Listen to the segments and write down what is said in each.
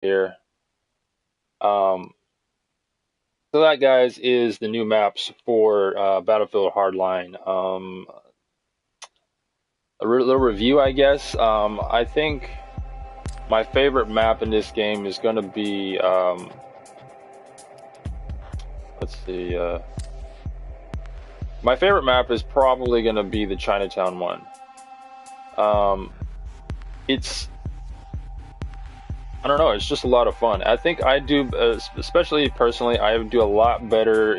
here. Um, so that, guys, is the new maps for Battlefield Hardline. Little review, I guess. I think my favorite map in this game is going to be, let's see, my favorite map is probably going to be the Chinatown one. Um, it's I don't know. It's just a lot of fun. I think I do, especially personally, I do a lot better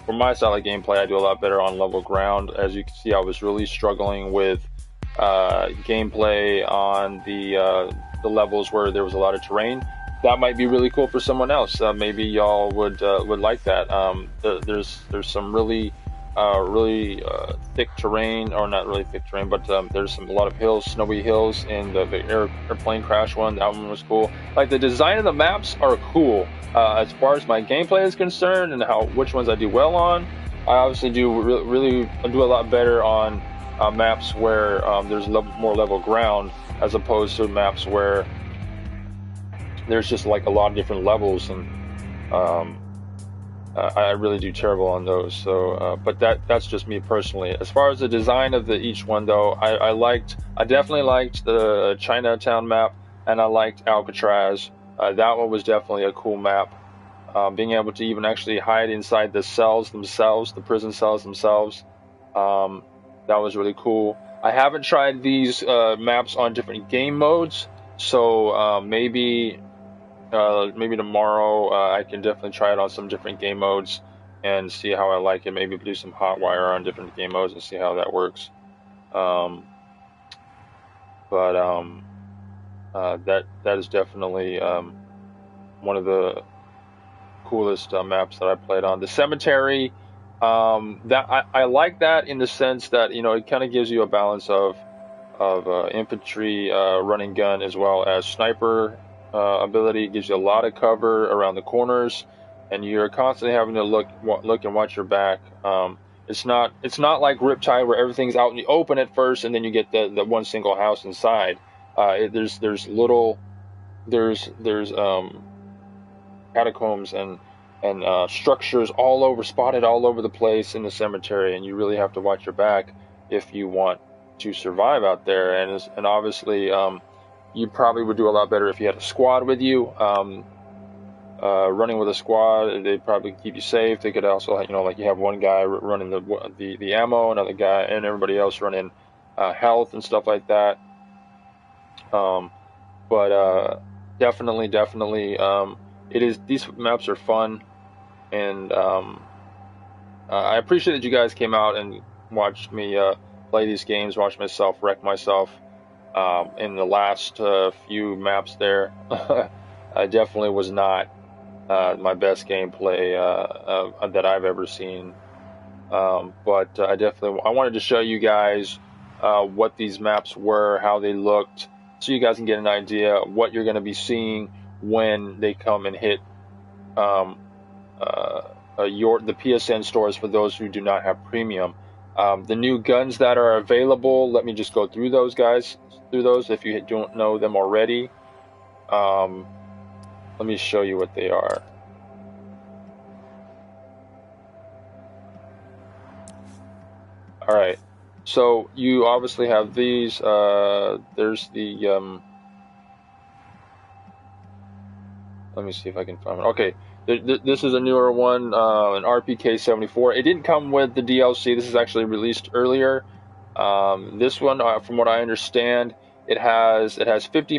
for my style of gameplay. I do a lot better on level ground. As you can see, I was really struggling with gameplay on the levels where there was a lot of terrain. That might be really cool for someone else. Maybe y'all would like that. There's some really thick terrain, or not really thick terrain, but there's a lot of hills, snowy hills, in the airplane crash one. That one was cool. Like, the design of the maps are cool. As far as my gameplay is concerned and which ones I do well on, I obviously really do a lot better on maps where there's more level ground, as opposed to maps where there's just like a lot of different levels, and um, I really do terrible on those. So, but that's just me personally. As far as the design of each one, though, I definitely liked the Chinatown map, and I liked Alcatraz. That one was definitely a cool map. Being able to even actually hide inside the cells themselves, the prison cells themselves, um, that was really cool. I haven't tried these maps on different game modes, so maybe tomorrow I can definitely try it on some different game modes and see how I like it. Maybe do some hot wire on different game modes and see how that works. Um, but that is definitely one of the coolest maps that I played on. The cemetery, that I like that in the sense that, it kind of gives you a balance of infantry, running gun, as well as sniper ability. It gives you a lot of cover around the corners, and you're constantly having to look and watch your back. It's not like Riptide, where everything's out in the open at first, and then you get the one single house inside. There's catacombs and structures spotted all over the place in the cemetery, and you really have to watch your back if you want to survive out there. And obviously, you probably would do a lot better if you had a squad with you. Running with a squad, they'd probably keep you safe. They could also, like, you have one guy running the ammo, another guy, and everybody else running health and stuff like that. Um, but definitely, it is. These maps are fun, and I appreciate that you guys came out and watched me play these games, watch myself wreck myself in the last few maps there. I definitely was not my best gameplay that I've ever seen. But I wanted to show you guys what these maps were, how they looked, so you guys can get an idea of what you're going to be seeing when they come and hit um, the PSN stores for those who do not have premium. The new guns that are available, let me just go through those, guys. Through those, if you don't know them already. Um, Let me show you what they are. All right. So you obviously have these. There's the. Let me see if I can find it. Okay. This is a newer one, an RPK-74. It didn't come with the DLC. This is actually released earlier. This one, from what I understand, it has 50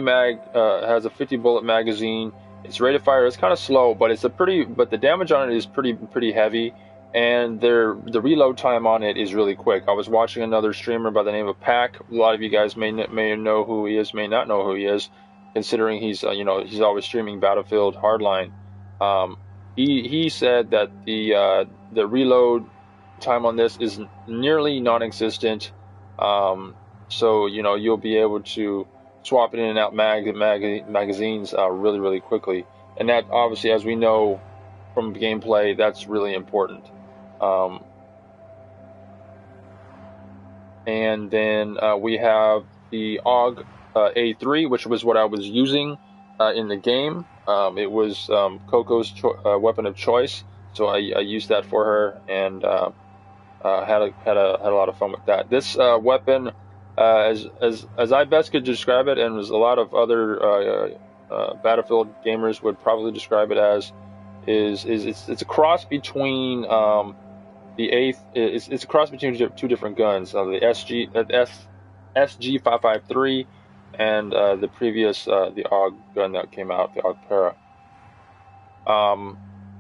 has a 50 bullet magazine. Its rate of fire is kind of slow, but the damage on it is pretty heavy, and the reload time on it is really quick. I was watching another streamer by the name of Pack. A lot of you guys may know who he is, may not know who he is, considering he's always streaming Battlefield Hardline. Um, he said that the reload time on this is nearly non-existent. So you'll be able to swap it in and out magazines really quickly, and that, obviously, as we know from gameplay, that's really important. Um, and then we have the AUG A3, which was what I was using in the game. It was Coco's weapon of choice, so I used that for her, and had a lot of fun with that. This weapon, as I best could describe it, and as a lot of other Battlefield gamers would probably describe it as, is it's a cross between the eighth. It's a cross between two different guns, the SG 553 and the previous the AUG gun that came out, the AUG Para. Um,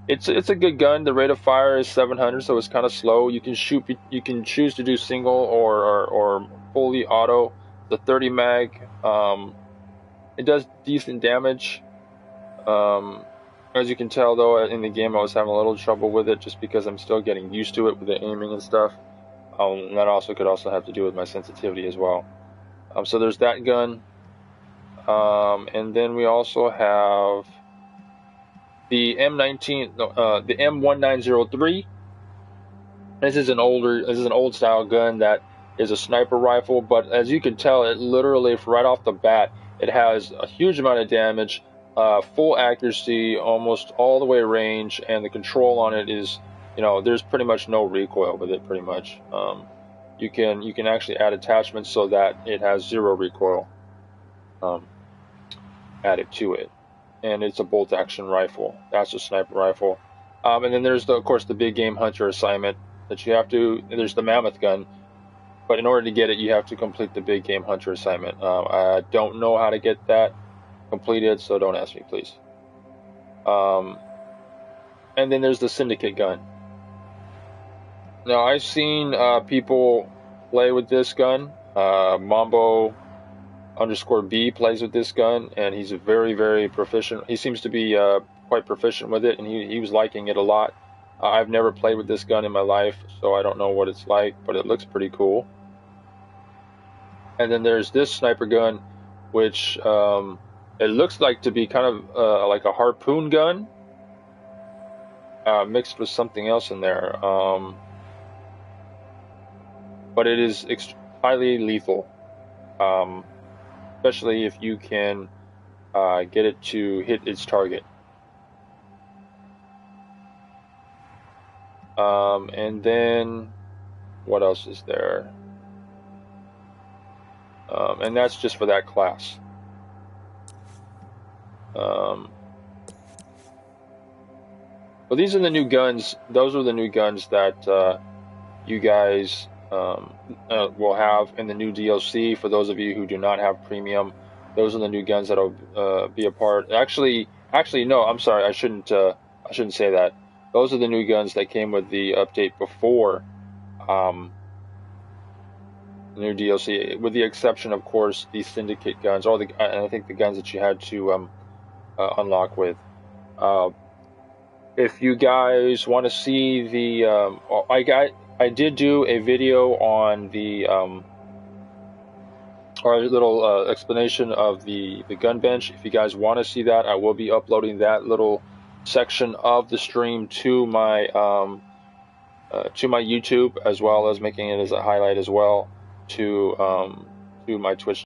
it's a good gun. The rate of fire is 700, so it's kind of slow. You can shoot. You can choose to do single or fully auto. The 30 mag. It does decent damage. Um, as you can tell, though, in the game, I was having a little trouble with it just because I'm still getting used to it with the aiming and stuff. And that also could have to do with my sensitivity as well. So there's that gun. And then we also have the the M1903. This is an old style gun that is a sniper rifle, but as you can tell, it literally right off the bat, it has a huge amount of damage, full accuracy, almost all the way range, and the control on it is, there's pretty much no recoil with it. Pretty much, you can actually add attachments so that it has zero recoil added to it, and it's a bolt action rifle. That's a sniper rifle. And then there's of course the big game hunter assignment that you have to. There's the mammoth gun, but in order to get it, you have to complete the big game hunter assignment. I don't know how to get that completed, so don't ask me, please. And then there's the syndicate gun. Now I've seen people play with this gun. Mambo_B plays with this gun, and he's very, very proficient. He seems to be quite proficient with it, and he was liking it a lot. I've never played with this gun in my life, so I don't know what it's like, but it looks pretty cool. And then there's this sniper gun, which it looks like to be kind of like a harpoon gun mixed with something else in there. But it is highly lethal, especially if you can get it to hit its target. And then what else is there? And that's just for that class. Well, these are the new guns. Those are the new guns that you guys will have in the new DLC. For those of you who do not have premium, those are the new guns that'll be a part. Actually, no. I'm sorry. I shouldn't say that. Those are the new guns that came with the update before the new DLC, with the exception, of course, the syndicate guns, or I think the guns that you had to unlock with. If you guys want to see the, I did do a video on the, or a little explanation of the gun bench. If you guys want to see that, I will be uploading that little section of the stream to my YouTube, as well as making it as a highlight as well to my Twitch